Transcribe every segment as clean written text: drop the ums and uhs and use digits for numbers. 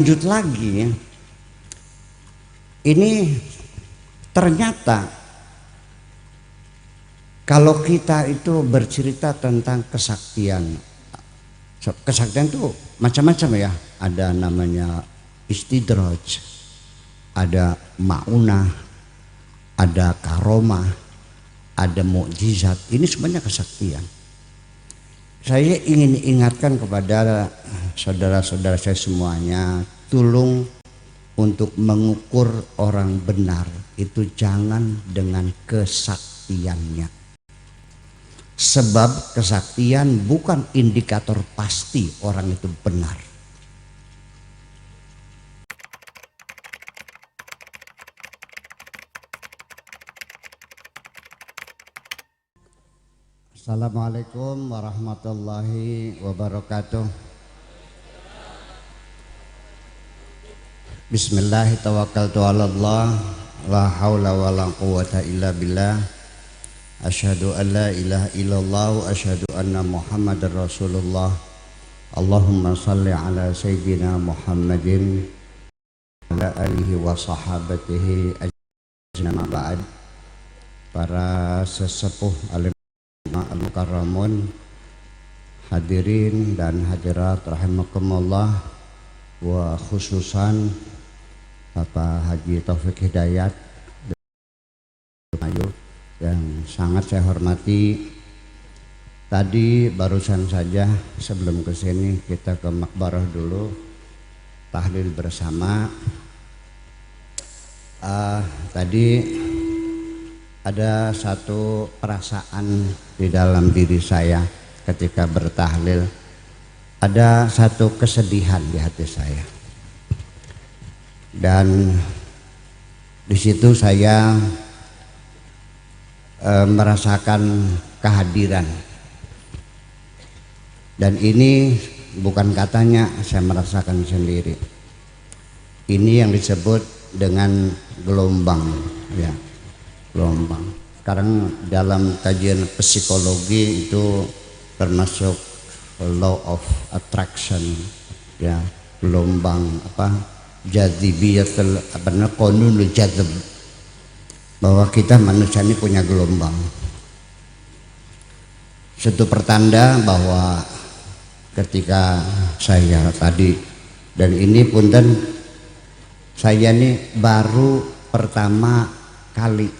Lanjut lagi, ini ternyata kalau kita itu bercerita tentang kesaktian, kesaktian itu macam-macam ya. Ada namanya istidraj, ada maunah, ada karomah, ada mukjizat. Ini semuanya kesaktian. Saya ingin ingatkan kepada saudara-saudara saya semuanya, tolong untuk mengukur orang benar itu jangan dengan kesaktiannya. Sebab kesaktian bukan indikator pasti orang itu benar. Assalamualaikum warahmatullahi wabarakatuh. Bismillahirrahmanirrahim. Tawakkaltu 'alallah, la haula wala quwwata illa billah. Asyhadu an la ilaha illallah wa asyhadu anna Muhammadar Rasulullah. Allahumma shalli ala sayyidina Muhammadin ala alihi wa sahabatihi ajma'in. Ba'd. Para sesepuh alim al-mukarramun, hadirin dan hadirat rahimakumullah, wa khususan Bapak Haji Taufik Hidayat yang sangat saya hormati. Tadi barusan saja sebelum ke sini kita ke makbarah dulu tahlil bersama. Tadi ada satu perasaan di dalam diri saya ketika bertahlil, ada satu kesedihan di hati saya, dan di situ saya merasakan kehadiran, dan ini bukan katanya, saya merasakan sendiri. Ini yang disebut dengan gelombang, ya. Gelombang. Sekarang dalam kajian psikologi itu termasuk law of attraction, ya, gelombang jazibiyatul qanunul jazb, bahwa kita manusia ini punya gelombang. Suatu pertanda bahwa ketika saya tadi, dan ini punten saya ini baru pertama kali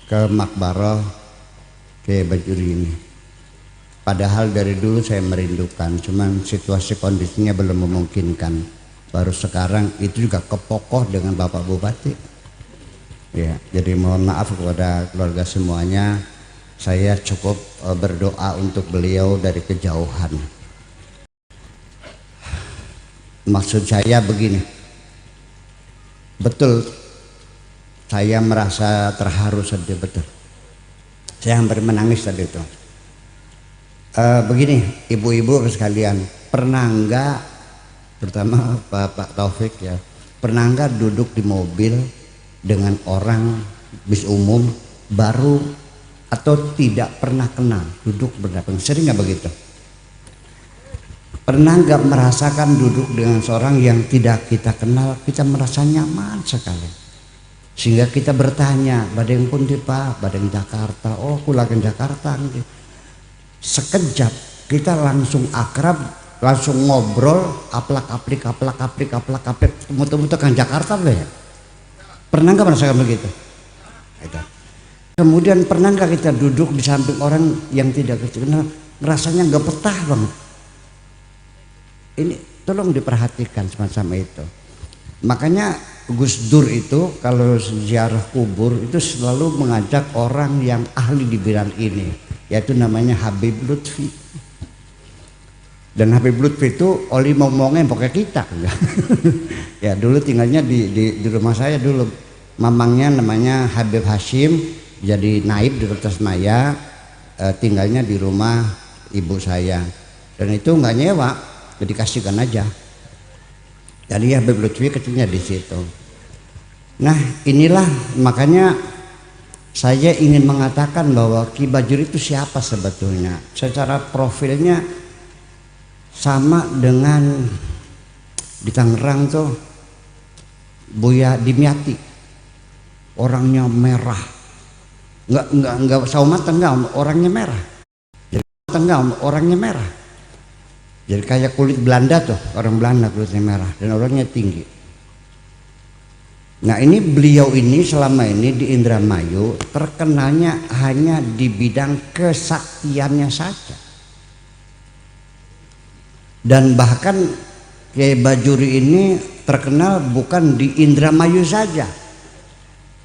ke makbarah ke Bajuri ini. Padahal dari dulu saya merindukan, cuman situasi kondisinya belum memungkinkan. Baru sekarang itu juga kepokoh dengan Bapak Bupati. Ya, jadi mohon maaf kepada keluarga semuanya. Saya cukup berdoa untuk beliau dari kejauhan. Maksud saya begini, betul saya merasa terharu sedih, betul. Saya hampir menangis tadi itu. Begini, ibu-ibu sekalian, pernah enggak, terutama Pak Taufik ya, pernah enggak duduk di mobil dengan orang bis umum baru atau tidak pernah kenal, duduk berdampingan, sering nggak begitu? Pernah nggak merasakan duduk dengan seorang yang tidak kita kenal, kita merasa nyaman sekali, sehingga kita bertanya, badeng pun di Pak, badeng Jakarta, oh kulakan Jakarta, sekejap kita langsung akrab, langsung ngobrol, aplak-aplik, temu-temu tekan Jakarta ya. Pernah nggak merasakan begitu? Kemudian pernah nggak kita duduk di samping orang yang tidak kita kenal, rasanya nggak betah banget. Ini tolong diperhatikan semacam itu. Makanya Gus Dur itu kalau ziarah kubur itu selalu mengajak orang yang ahli di bidang ini, yaitu namanya Habib Lutfi. Dan Habib Lutfi itu oli ngomongnya pokoknya kita. Ya dulu tinggalnya di rumah saya dulu. Mamangnya namanya Habib Hashim, jadi naib di Tasmaya, tinggalnya di rumah ibu saya. Dan itu nggak nyewa, jadi kasihkan aja. Jadi Habib Lutfi kecilnya di situ. Nah inilah makanya saya ingin mengatakan bahwa Ki Bajuri itu siapa sebetulnya. Secara profilnya sama dengan Di Tangerang tuh Buya Dimyati, orangnya merah, nggak sawo mateng, nggak, orangnya merah, jadi nggak, orangnya merah, jadi kayak kulit Belanda tuh, orang Belanda kulitnya merah dan orangnya tinggi. Nah ini beliau ini selama ini di Indramayu terkenalnya hanya di bidang kesaktiannya saja. Dan bahkan Kiai Bajuri ini terkenal bukan di Indramayu saja,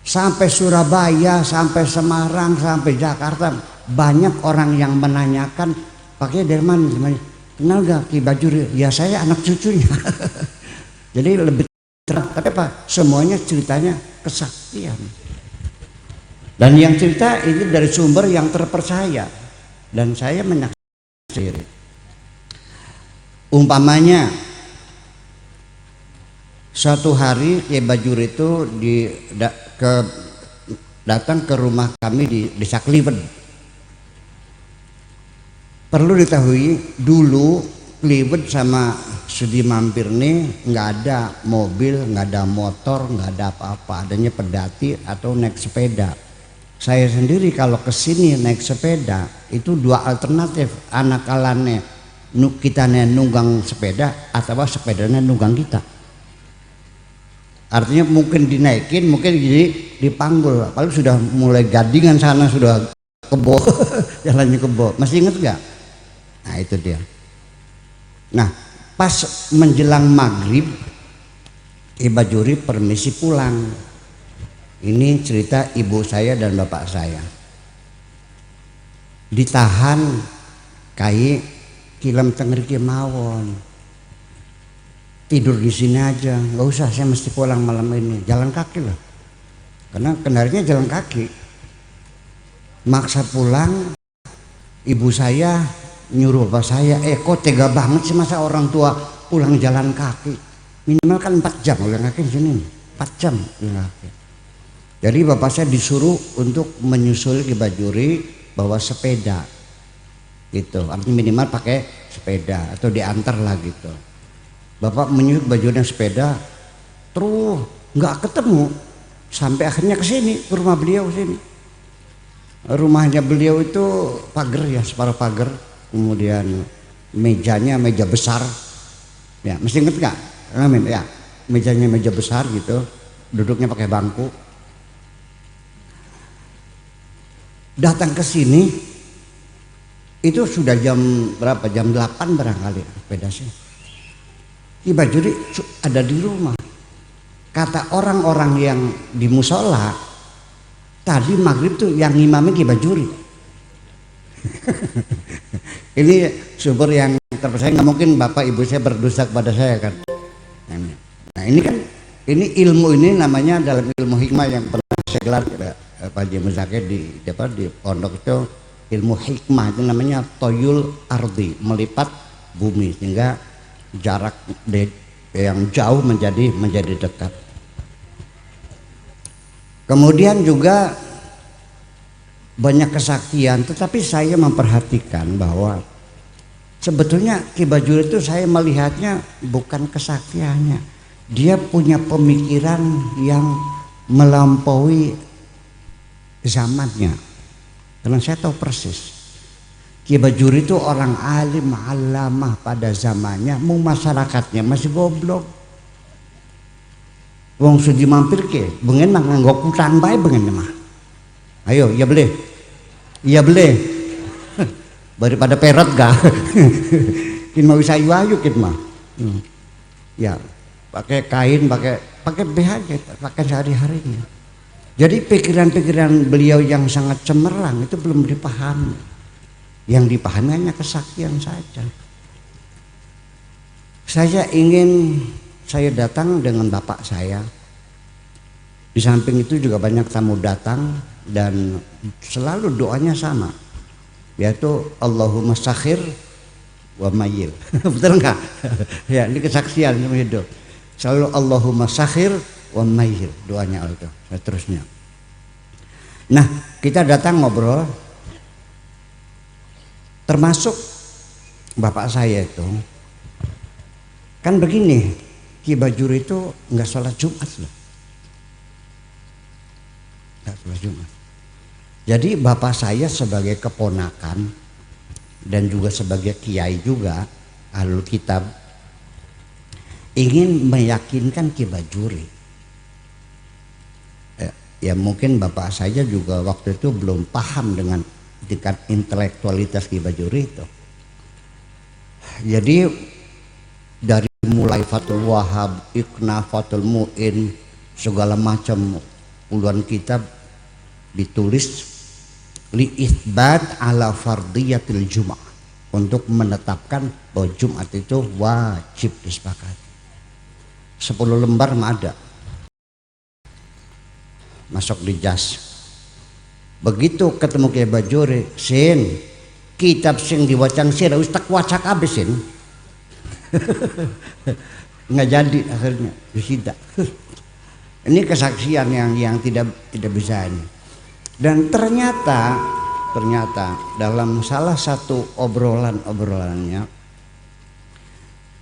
sampai Surabaya, sampai Semarang, sampai Jakarta banyak orang yang menanyakan, pakai dari mana? Kenal gak Kiai Bajuri? Ya saya anak cucunya. Jadi lebih tapi apa? Semuanya ceritanya kesaktian. Dan yang cerita ini dari sumber yang terpercaya dan saya menyaksikan. Umpamanya suatu hari Kiai Bajuri itu datang ke rumah kami di Desa Kliwed. Perlu diketahui dulu Kliwed sama Sudi Mampir nih nggak ada mobil, nggak ada motor, nggak ada apa-apa, adanya pedati atau naik sepeda. Saya sendiri kalau kesini naik sepeda itu dua alternatif, anak kalane kita nunggang sepeda atau sepedanya nunggang kita. Artinya mungkin dinaikin, mungkin jadi dipanggul. Kalau sudah mulai Gadingan sana sudah kebo, jalannya kebo. Masih inget nggak? Nah itu dia. Nah pas menjelang maghrib Kiai Bajuri permisi pulang. Ini cerita ibu saya dan bapak saya. Ditahan kai kilam tengeriki mawon. Tidur di sini aja, nggak usah, saya mesti pulang malam ini. Jalan kaki loh, karena kendarinya jalan kaki. Maksa pulang, ibu saya nyuruh bapak saya, kok tega banget sih masa orang tua pulang jalan kaki, minimal kan 4 jam jalan kaki di sini, 4 jam jalan kaki. Jadi bapak saya disuruh untuk menyusul Kiai Bajuri bawa sepeda, gitu. Artinya minimal pakai sepeda atau diantar lah gitu. Bapak menyusul Bajuri dan sepeda, terus nggak ketemu sampai akhirnya ke sini, ke rumah beliau sini. Rumahnya beliau itu pagar ya, separuh pagar. Kemudian mejanya meja besar, ya mesti inget nggak? Amin ya, mejanya meja besar gitu, duduknya pakai bangku. Datang ke sini itu sudah jam berapa? Jam 8 barangkali sepeda sih. Kiai Bajuri ada di rumah. Kata orang-orang yang di musola, tadi maghrib tuh yang ngimami Kiai Bajuri. Ini sumber yang terpercaya, nggak mungkin bapak ibu saya berdosa kepada saya kan. Nah ini kan, ini ilmu ini namanya dalam ilmu hikmah yang pernah saya gelar Pak Haji Muzakir di pondok itu, ilmu hikmah itu namanya toyul ardi, melipat bumi sehingga jarak yang jauh menjadi dekat. Kemudian juga banyak kesaktian, tetapi saya memperhatikan bahwa sebetulnya Kiai Bajuri itu saya melihatnya bukan kesaktiannya, dia punya pemikiran yang melampaui zamannya. Karena saya tahu persis Kiai Bajuri itu orang alim alamah pada zamannya, mau masyarakatnya masih goblok. Wong Sudi Mampir ke bengen mah nganggo kutang bae bengen mah. Ayo, iya boleh, iya boleh. Daripada perot gak, kin mau bisa ayu kin mah. Ya, pakai kain, pakai BH, pakai sehari-harinya. Jadi pikiran-pikiran beliau yang sangat cemerlang itu belum dipahami. Yang dipahami hanya kesaktian saja. Saya datang dengan bapak saya. Di samping itu juga banyak tamu datang dan selalu doanya sama, yaitu Allahumma sakhir wa mayyil. Betul enggak? Ya, ini kesaksian hidup. Selalu Allahumma sakhir wa mayyil doanya itu seterusnya. Nah, kita datang ngobrol, termasuk bapak saya itu kan begini, Ki Bajuri itu nggak sholat Jumat loh, nggak sholat Jumat. Jadi bapak saya sebagai keponakan dan juga sebagai kiai juga ahlul kitab ingin meyakinkan Ki Bajuri. Ya mungkin bapak saya juga waktu itu belum paham dengan tingkat intelektualitas Ki Bajuri itu. Jadi dari mulai Fathul Wahab, Iqna, Fathul Mu'in, segala macam puluhan kitab ditulis li itsbat ala fardiyatil Jum'ah, untuk menetapkan bahwa Jumat itu wajib disepakati. 10 lembar mah ada, masuk di jas. Begitu ketemu Ki Bajuri, sin kitab sing diwacan sira wis tak waca kabeh sin. Nggak jadi akhirnya disita. Ini kesaksian yang tidak bisa ini. Dan ternyata dalam salah satu obrolannya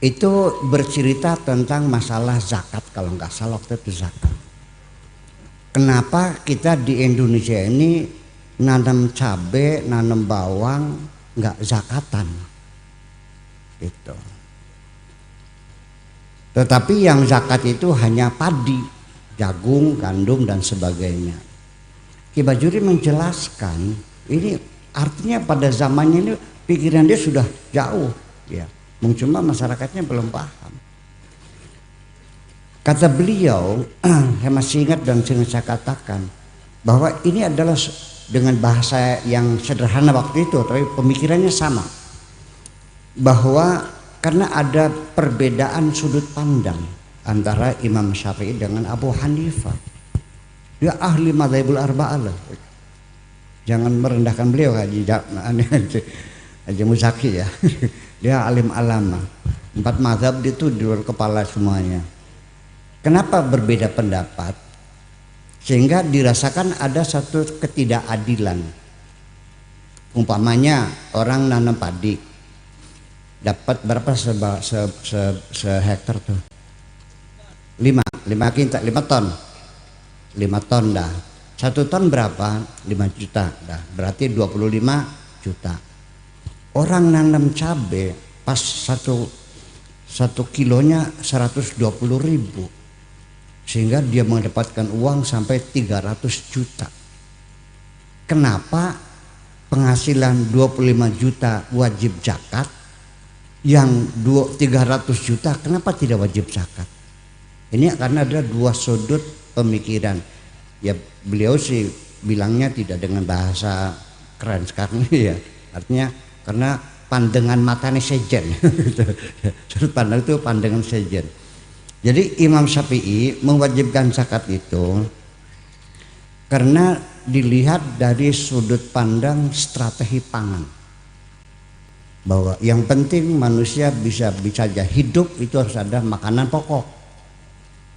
itu bercerita tentang masalah zakat, kalau nggak salah waktu itu zakat. Kenapa kita di Indonesia ini nanam cabai, nanam bawang nggak zakatan gitu. Tetapi yang zakat itu hanya padi, jagung, gandum dan sebagainya. Ki Bajuri menjelaskan ini artinya pada zamannya ini pikiran dia sudah jauh ya. Cuma masyarakatnya belum paham. Kata beliau, saya masih ingat dan sering saya katakan bahwa ini adalah dengan bahasa yang sederhana waktu itu, tapi pemikirannya sama. Bahwa karena ada perbedaan sudut pandang antara Imam Syafi'i dengan Abu Hanifah. Dia ahli madzhabul arba'ah lah. Jangan merendahkan beliau Haji Muzaki ya. Dia alim alama. 4 mazhab itu di luar kepala semuanya. Kenapa berbeda pendapat? Sehingga dirasakan ada satu ketidakadilan. Umpamanya orang nanam padi, dapat berapa sehektar tuh? 5 ton. 5 ton dah. 1 ton berapa? 5 juta dah. Berarti 25 juta. Orang nanam cabai pas 1 kilonya 120.000, sehingga dia mendapatkan uang sampai 300 juta. Kenapa penghasilan 25 juta wajib zakat, yang 300 juta kenapa tidak wajib zakat? Ini karena ada dua sudut pemikiran. Ya beliau sih bilangnya tidak dengan bahasa keren sekarang ya, artinya karena pandangan matanya sejen. Sudut pandang itu pandangan sejen. Jadi Imam Syafi'i mewajibkan zakat itu karena dilihat dari sudut pandang strategi pangan, bahwa yang penting manusia bisa aja hidup itu harus ada makanan pokok.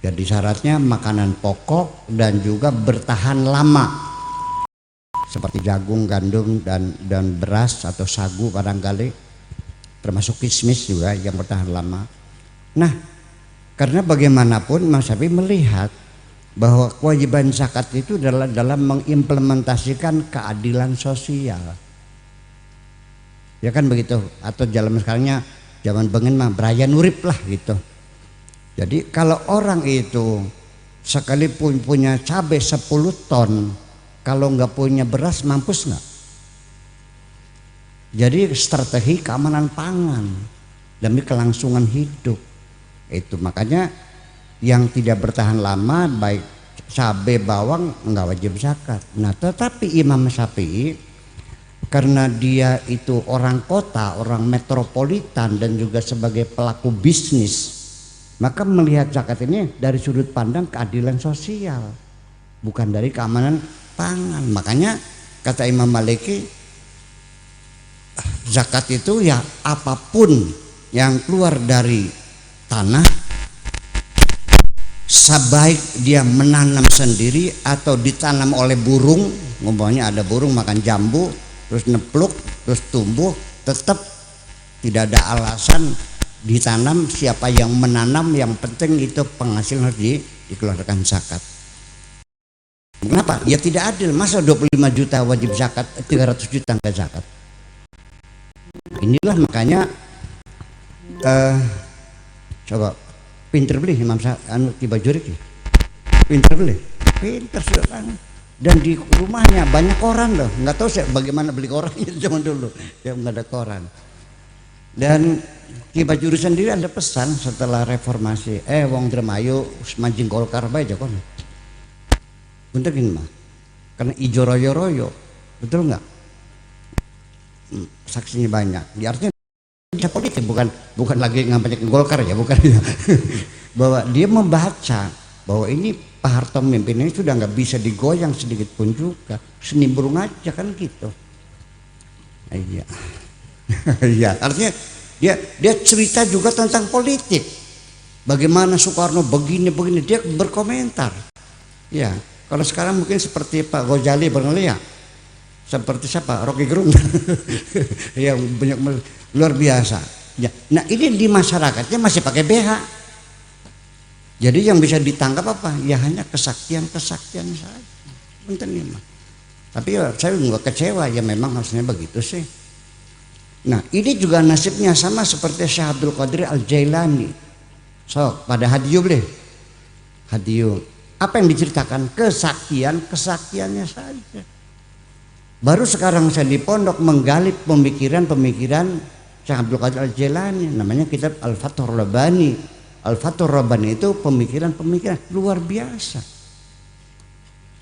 Jadi syaratnya makanan pokok dan juga bertahan lama, seperti jagung, gandum dan beras atau sagu barangkali, termasuk kismis juga yang bertahan lama. Nah, karena bagaimanapun Mas Syafi'i melihat bahwa kewajiban zakat itu adalah dalam mengimplementasikan keadilan sosial. Ya kan begitu, atau zaman sekarangnya zaman bengen mah beraya nurip lah gitu. Jadi kalau orang itu sekalipun punya cabai 10 ton, kalau nggak punya beras mampus nggak? Jadi strategi keamanan pangan demi kelangsungan hidup. Itu makanya yang tidak bertahan lama baik cabai bawang nggak wajib zakat. Nah tetapi Imam Syafi'i karena dia itu orang kota, orang metropolitan dan juga sebagai pelaku bisnis, maka melihat zakat ini dari sudut pandang keadilan sosial, bukan dari keamanan pangan. Makanya kata Imam Maliki, zakat itu ya apapun yang keluar dari tanah, sebaik dia menanam sendiri atau ditanam oleh burung, umpamanya ada burung makan jambu terus nepluk terus tumbuh, tetap tidak ada alasan ditanam, siapa yang menanam, yang penting itu penghasilan harus dikeluarkan zakat. Kenapa? Ya tidak adil, masa 25 juta wajib zakat, 300 juta enggak zakat. Inilah makanya coba pinter beli Imam Ki Bajuri, pinter beli, pinter sudah. Dan di rumahnya banyak koran loh, nggak tahu saya bagaimana beli korannya zaman dulu, ya nggak ada koran. Dan Ki Bajuri sendiri ada pesan setelah reformasi, wong Dremayu manjing Golkar bae aja kon. Bener gini mah, karena ijo royo-royo, betul nggak? Saksinya banyak, ya, artinya dia politik, bukan lagi ngapain Golkar ya, bukan ya. Bahwa dia membaca bahwa ini Pak Harto memimpin ini sudah nggak bisa digoyang sedikit pun juga, seni burung aja kan gitu. Iya. Iya, artinya dia cerita juga tentang politik. Bagaimana Soekarno begini dia berkomentar. Ya, kalau sekarang mungkin seperti Pak Ghazali barangkali ya. Seperti siapa? Rocky Gerung. Yang banyak luar biasa. Ya. Nah, ini di masyarakatnya masih pakai BH. Jadi yang bisa ditangkap apa? Ya hanya kesaktian saja. Punten ya, mah. Tapi ya, saya nggak kecewa, ya memang harusnya begitu sih. Nah, ini juga nasibnya sama seperti Syekh Abdul Qadir Al-Jailani. So, pada Hadiyu boleh. Hadiyu. Apa yang diceritakan? Kesaktiannya saja. Baru sekarang saya di pondok menggali pemikiran Syekh Abdul Qadir Al-Jailani, namanya kitab Al-Fathur Rabbani. Al-Fathur Rabbani itu pemikiran luar biasa.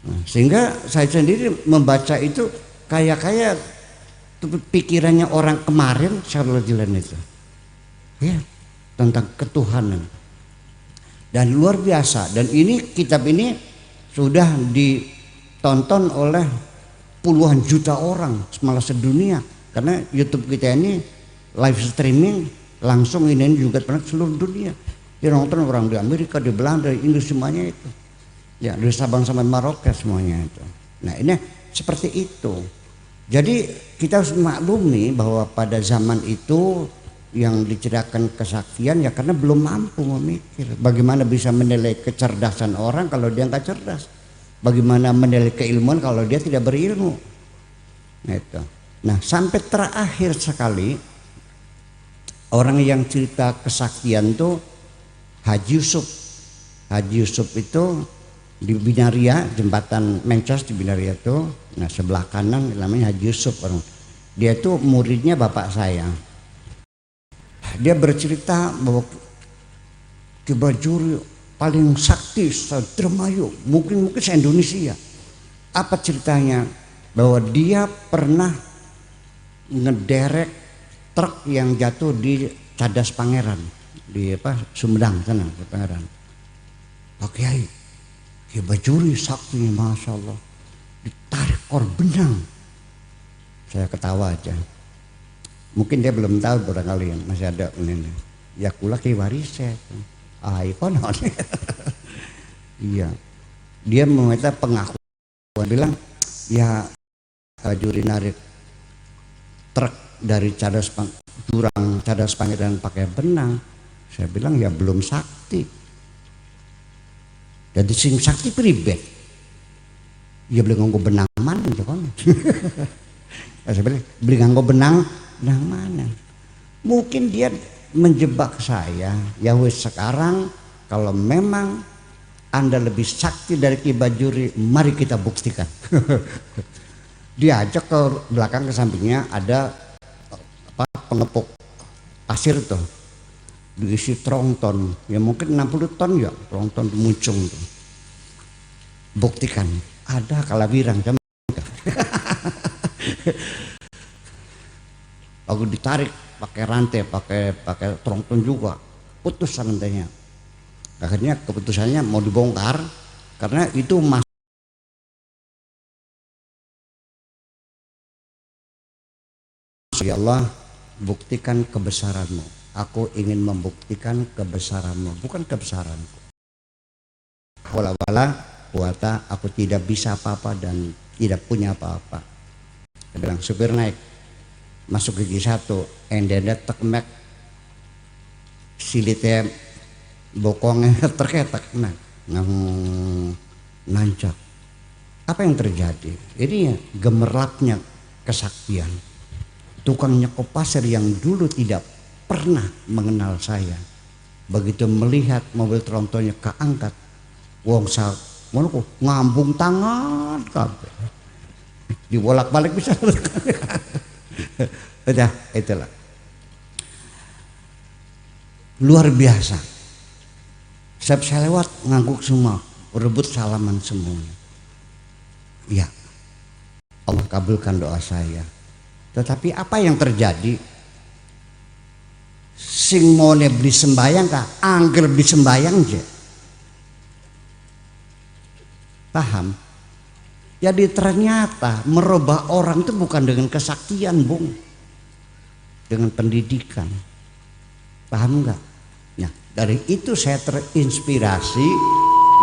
Nah, sehingga saya sendiri membaca itu kayak pikirannya orang kemarin Syekh Abdul Qadir Al-Jailani itu. Ya, tentang ketuhanan. Dan luar biasa, dan ini kitab ini sudah ditonton oleh puluhan juta orang malah sedunia, karena YouTube kita ini live streaming langsung ini juga pernah seluruh dunia. Nonton orang di Amerika, di Belanda, di Inggris, semuanya itu. Ya, dari Sabang sampai Maroke semuanya itu. Nah, ini seperti itu. Jadi kita harus maklumi bahwa pada zaman itu yang diceritakan kesaktian ya karena belum mampu memikir. Bagaimana bisa menilai kecerdasan orang kalau dia nggak cerdas? Bagaimana menilai keilmuan kalau dia tidak berilmu? Nah, itu. Nah, sampai terakhir sekali orang yang cerita kesaktian itu Haji Yusuf. Haji Yusuf itu di Binaria, jembatan Mencos di Binaria itu. Nah, sebelah kanan namanya Haji Yusuf. Dia itu muridnya bapak saya. Dia bercerita bahwa Ki Bajuri paling sakti se-Dremayu, mungkin se-Indonesia. Apa ceritanya? Bahwa dia pernah ngederek truk yang jatuh di Cadas Pangeran, di Sumedang sana, di Pangeran. Pak Kiai, Ki Bajuri saktinya masya Allah, ditarik kor benang. Saya ketawa aja. Mungkin dia belum tahu barangkali masih ada ini. Ya kula Ki Wariset. Ikonon. Iya. Dia meminta pengakuan, bilang ya Bajuri narik truk dari jurang Cadas Pangeran pakai benang. Saya bilang ya belum sakti. Jadi sing sakti pribet. Ya beli nganggo benang mana kan? Saya bilang beli nganggo benang mana? Mungkin dia menjebak saya. Ya wis sekarang kalau memang Anda lebih sakti dari Ki Bajuri, mari kita buktikan. Dia ajak ke belakang, ke sampingnya ada pengepuk pasir tuh, diisi tronton, ya mungkin 60 ton ya, tronton muncung tuh. Buktikan, ada kalawirang jam. Aku ditarik pakai rantai, pakai tronton juga, putus rantainya. Akhirnya keputusannya mau dibongkar karena itu ya Allah, buktikan kebesaranmu. Aku ingin membuktikan kebesaranmu, bukan kebesaranku. Wala kuata, aku tidak bisa apa-apa dan tidak punya apa-apa. Saya bilang, supir naik, masuk gigi 1, endenda tekmek, silitnya bokongnya terketak nancap. Apa yang terjadi? Ini ya gemerlapnya kesaktian. Tukang nyekop pasir yang dulu tidak pernah mengenal saya, begitu melihat mobil trontonnya keangkat, wong sak ngono ngambung tangan kabeh. Dibolak-balik bisa. Udah, itulah. Luar biasa. Saya lewat ngangguk semua, rebut salaman semuanya. Ya, Allah kabulkan doa saya. Tetapi apa yang terjadi? Sing mau beli sembayang kah? Angger beli sembayang aja. Paham? Jadi ternyata merubah orang itu bukan dengan kesaktian, Bung, dengan pendidikan. Paham nggak? Nah, dari itu saya terinspirasi.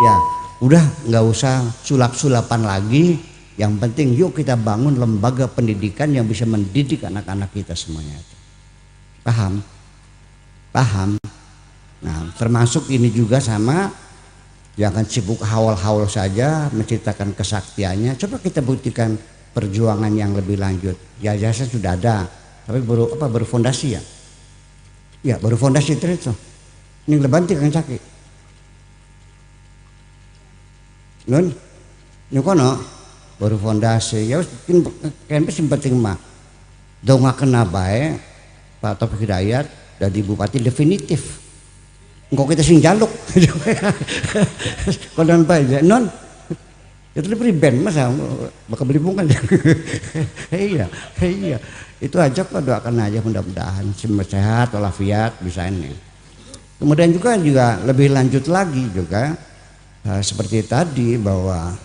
Ya, udah nggak usah sulap-sulapan lagi. Yang penting yuk kita bangun lembaga pendidikan yang bisa mendidik anak-anak kita semuanya. Paham? Paham? Nah, termasuk ini juga sama. Jangan sibuk haul-haul saja menciptakan kesaktiannya. Coba kita buktikan perjuangan yang lebih lanjut. Ya jasa sudah ada, tapi baru fondasi ya. Ya baru fondasi terus. Ini lebanti kang caki. Nun, nyukono baru fondasi. Ya kan pasti penting mah. Dongakeun bae Pak Taufik Hidayat dari bupati definitif. Engkau kita sing jaluk, konon baik, non, itu beri band masa bakal beli bunga, iya, itu aja Pak, doakan aja mudah-mudahan semua sehat walafiat bisa ini. Kemudian juga lebih lanjut lagi juga seperti tadi bahwa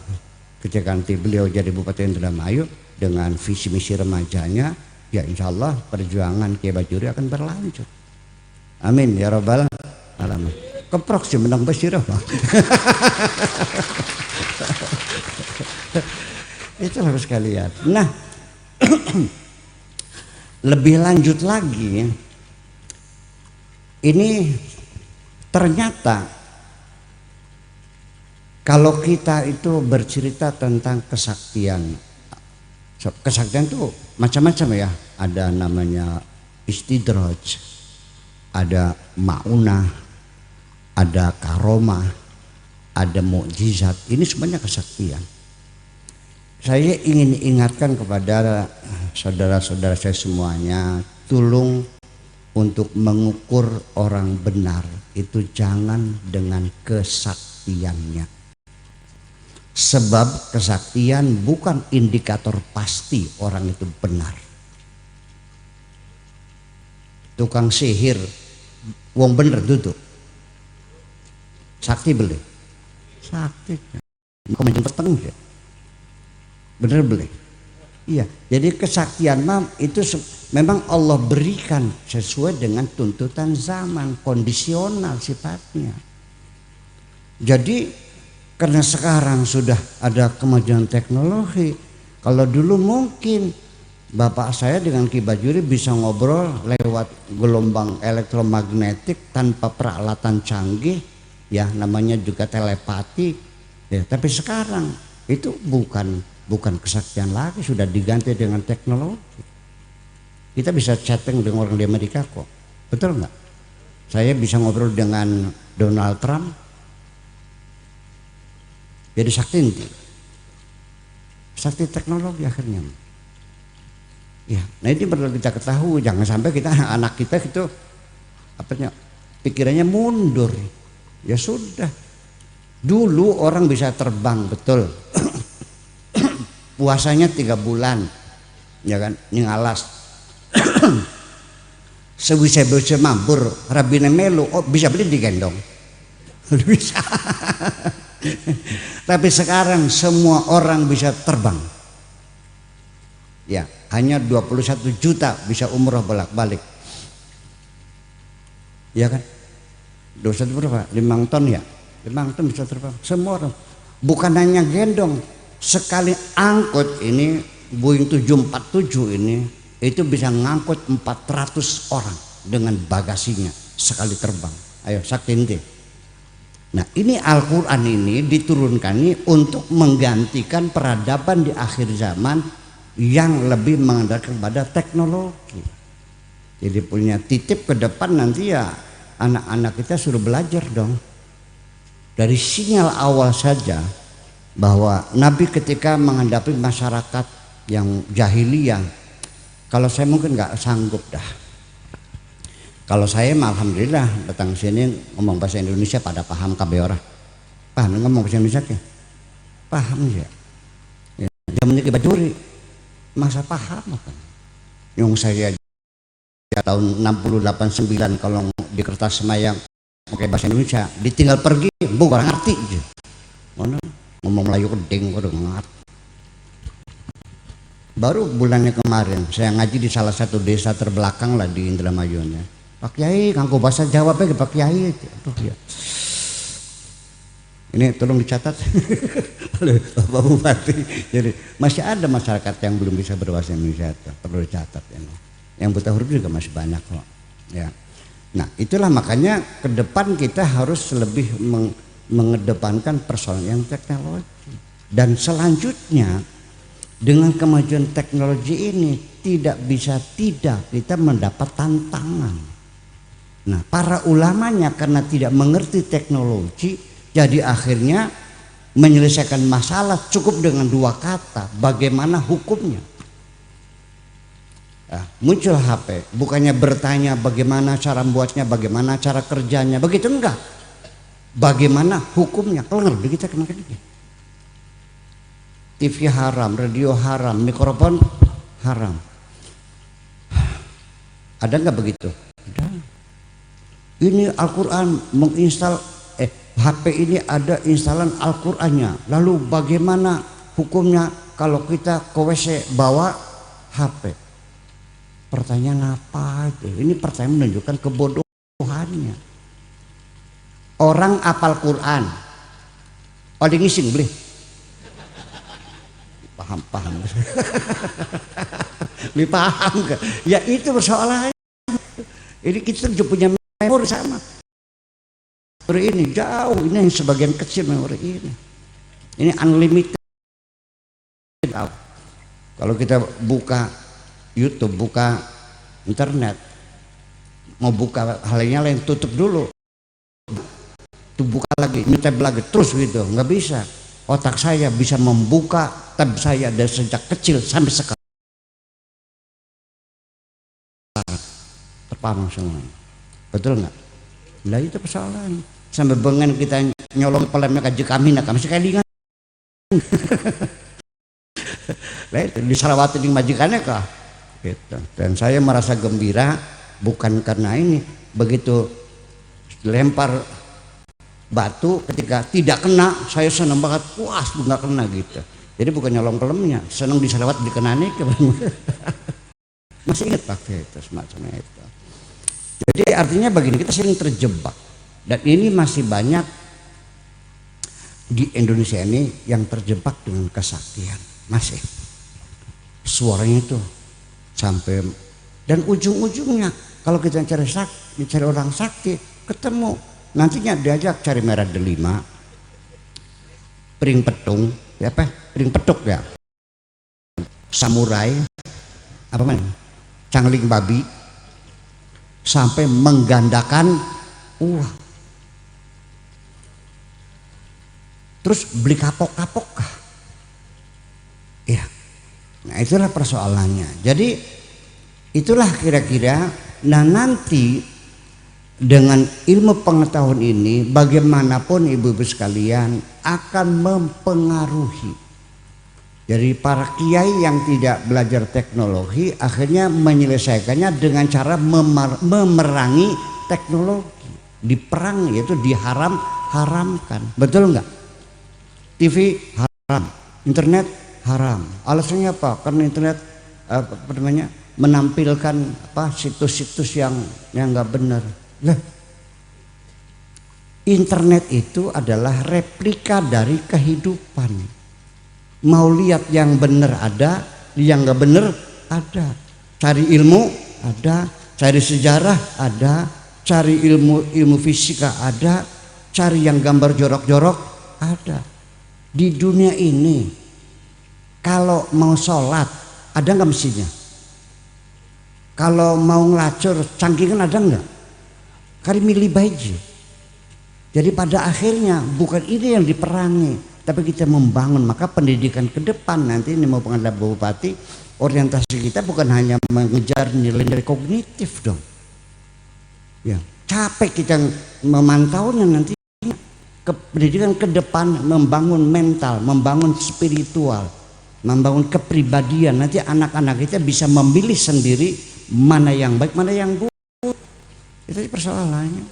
ketika nanti beliau jadi Bupati Indramayu dengan visi misi remajanya, ya insya Allah perjuangan Kiai Bajuri akan berlanjut. Amin ya Rabbal alamin. Keprok sih menang Basirah Pak. Itulah sekalian. Nah, lebih lanjut lagi, ini ternyata kalau kita itu bercerita tentang kesaktian, kesaktian itu macam-macam ya. Ada namanya istidraj, ada maunah, ada karomah, ada mukjizat. Ini semuanya kesaktian. Saya ingin ingatkan kepada saudara-saudara saya semuanya, tolong untuk mengukur orang benar itu jangan dengan kesaktiannya. Sebab kesaktian bukan indikator pasti orang itu benar. Tukang sihir wong bener duduk sakti beli sakti komen peteng ya bener beli iya. Jadi kesaktian itu memang Allah berikan sesuai dengan tuntutan zaman, kondisional sifatnya. Jadi karena sekarang sudah ada kemajuan teknologi, kalau dulu mungkin bapak saya dengan Ki Bajuri bisa ngobrol lewat gelombang elektromagnetik tanpa peralatan canggih, ya namanya juga telepati. Ya, tapi sekarang itu bukan kesaktian lagi, sudah diganti dengan teknologi. Kita bisa chatting dengan orang di Amerika kok, betul nggak? Saya bisa ngobrol dengan Donald Trump, jadi sakti teknologi akhirnya. Ya, nah ini perlu kita ketahui, jangan sampai kita anak kita itu pikirannya mundur. Ya sudah, dulu orang bisa terbang betul, puasanya 3 bulan, ya kan, ngalas, sebisa mabur, rabine melu, oh bisa beli digendong, bisa. Tapi sekarang semua orang bisa terbang. Ya, hanya 21 juta bisa umroh bolak-balik. Ya kan? 21 berapa? 5 ton ya? 5 ton bisa terbang. Semua orang. Bukan hanya gendong. Sekali angkut ini Boeing 747 ini itu bisa ngangkut 400 orang dengan bagasinya. sekali terbang. Ayo sakti ente. Nah ini Al-Quran ini diturunkan ini untuk menggantikan peradaban di akhir zaman yang lebih mengandalkan pada teknologi. Jadi punya titip ke depan nanti ya anak-anak kita suruh belajar dong. Dari sinyal awal saja bahwa Nabi ketika menghadapi masyarakat yang jahiliyah, kalau saya mungkin nggak sanggup dah. Kalau saya alhamdulillah datang sini ngomong bahasa Indonesia pada paham kabeh ora. Paham ngomong bahasa Indonesia ke? Paham ya. Ya zaman iki bajuri masa paham kan. Yang saya tahun 68 9 kalau di kertas semayang pakai bahasa Indonesia ditinggal pergi bukan ngerti aja. Mana ngomong Melayu kedeng udah ngerti. Baru bulannya kemarin saya ngaji di salah satu desa terbelakang lah di Indramayunya. Pak Kiai nganggo bahasa Jawa aja Pak Kiai. Aduh ya. Ini tolong dicatat oleh Bapak Bupati. Jadi masih ada masyarakat yang belum bisa berbahasa Indonesia, perlu dicatat ini. Yang buta huruf juga masih banyak kok. Ya. Nah, itulah makanya ke depan kita harus lebih mengedepankan persoalan yang teknologi. Dan selanjutnya dengan kemajuan teknologi ini tidak bisa tidak kita mendapat tantangan. Nah, para ulamanya karena tidak mengerti teknologi, jadi akhirnya menyelesaikan masalah cukup dengan dua kata, bagaimana hukumnya. Nah, muncul HP, bukannya bertanya bagaimana cara membuatnya, bagaimana cara kerjanya, begitu enggak. Bagaimana hukumnya, kelar kita kena gitu. TV haram, radio haram, mikrofon haram. Ada enggak begitu? Ada. Ini Al-Quran menginstal HP ini ada instalan Al-Qurannya. Lalu bagaimana hukumnya kalau kita ke WC bawa HP? Pertanyaan apa itu? Ini pertanyaan menunjukkan kebodohannya. Orang apal Quran, ada ngising beli. Paham. Beli paham gak? Ya itu persoalannya. Ini kita juga punya memori sama. Memori ini jauh, ini yang sebagian kecil memori ini. Ini unlimited. Kalau kita buka YouTube, buka internet, mau buka hal yang lain tutup dulu. Tuh buka lagi, tab lagi terus gitu, nggak bisa. Otak saya bisa membuka tab saya dari sejak kecil sampai sekarang. Terpaham semuanya. Betul nggak? Lah itu persoalan. Sampai bengen kita nyolong pelemnya kaji kami sekali kan. Lah itu disalawati di majikannya kah? Gitu. Dan saya merasa gembira bukan karena ini, begitu lempar batu ketika tidak kena saya senang banget, puas nggak kena gitu. Jadi bukan nyolong pelemnya, senang disalawat dikenani ke. Masih ingat pakai itu semacamnya itu. Jadi artinya begini, kita sering terjebak dan ini masih banyak di Indonesia ini yang terjebak dengan kesaktian, masih suaranya itu sampai dan ujung-ujungnya kalau kita cari orang sakti ketemu nantinya diajak cari merah delima, piring petung, ya apa? Piring petuk ya, samurai, apa mana? Cangling babi, sampai menggandakan uang. Terus beli kapok-kapok kah? Ya, nah itulah persoalannya. Jadi itulah kira-kira. Nah nanti dengan ilmu pengetahuan ini bagaimanapun ibu-ibu sekalian akan mempengaruhi. Jadi para kiai yang tidak belajar teknologi akhirnya menyelesaikannya dengan cara memerangi teknologi. Diperang yaitu haramkan. Betul enggak? TV haram, internet haram. Alasannya apa? Karena internet apa namanya? Menampilkan apa situs-situs yang nggak benar. Lah, internet itu adalah replika dari kehidupan. Mau lihat yang benar ada, yang nggak benar ada. Cari ilmu ada, cari sejarah ada, cari ilmu fisika ada, cari yang gambar jorok-jorok ada. Di dunia ini kalau mau sholat ada nggak mesinnya? Kalau mau ngelacur cangkingan ada nggak? Kari milih baiji. Jadi pada akhirnya bukan ini yang diperangi, tapi kita membangun. Maka pendidikan ke depan nanti ini mau pengadilan bupati, orientasi kita bukan hanya mengejar nilai kognitif dong. Ya, capek kita memantaunya nanti. Pendidikan ke depan membangun mental, membangun spiritual, membangun kepribadian. Nanti anak-anak kita bisa memilih sendiri mana yang baik, mana yang buruk. Itu persoalannya.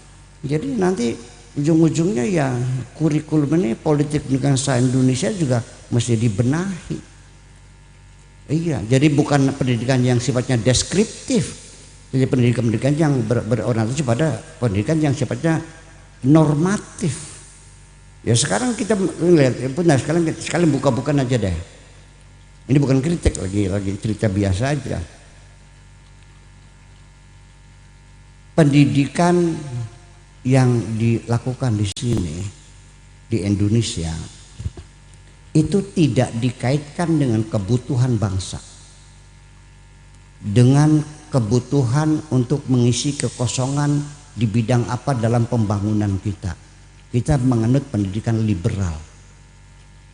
Jadi nanti ujung-ujungnya ya kurikulum ini politik bangsa Indonesia juga mesti dibenahi. Iya, jadi bukan pendidikan yang sifatnya deskriptif, jadi pendidikan yang berorientasi pada pendidikan yang sifatnya normatif. Ya sekarang kita lihat, benar sekalian buka-bukaan aja deh. Ini bukan kritik lagi cerita biasa aja. Pendidikan yang dilakukan di sini di Indonesia itu tidak dikaitkan dengan kebutuhan bangsa, dengan kebutuhan untuk mengisi kekosongan di bidang apa dalam pembangunan kita. Kita menganut pendidikan liberal.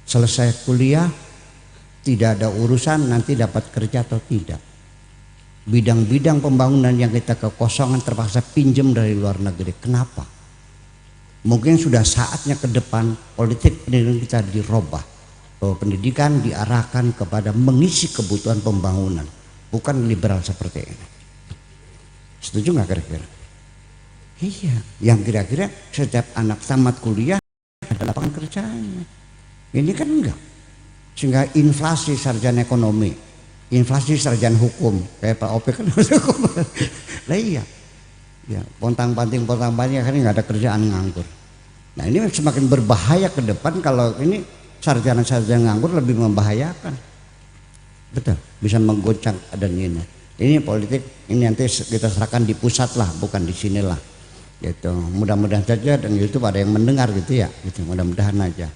Selesai kuliah tidak ada urusan nanti dapat kerja atau tidak. Bidang-bidang pembangunan yang kita kekosongan terpaksa pinjam dari luar negeri. Kenapa? Mungkin sudah saatnya ke depan politik pendidikan kita dirubah, bahwa pendidikan diarahkan kepada mengisi kebutuhan pembangunan, bukan liberal seperti ini. Setuju nggak kira-kira? Iya, yang kira-kira setiap anak tamat kuliah ada lapangan kerjanya. Ini kan enggak. Sehingga inflasi sarjana ekonomi, inflasi sarjana hukum, kayak Pak Opik kan hukum. Lah iya. Ya, pontang-panting kan nggak ada kerjaan, nganggur. Nah, ini semakin berbahaya ke depan kalau ini sarjana-sarjana nganggur, lebih membahayakan. Betul, bisa menggoncang dan ini. Ini politik, ini nanti kita serahkan di pusat lah, bukan di sinilah. Gitu. Mudah-mudahan saja dan YouTube ada yang mendengar gitu ya, gitu. Mudah-mudahan aja.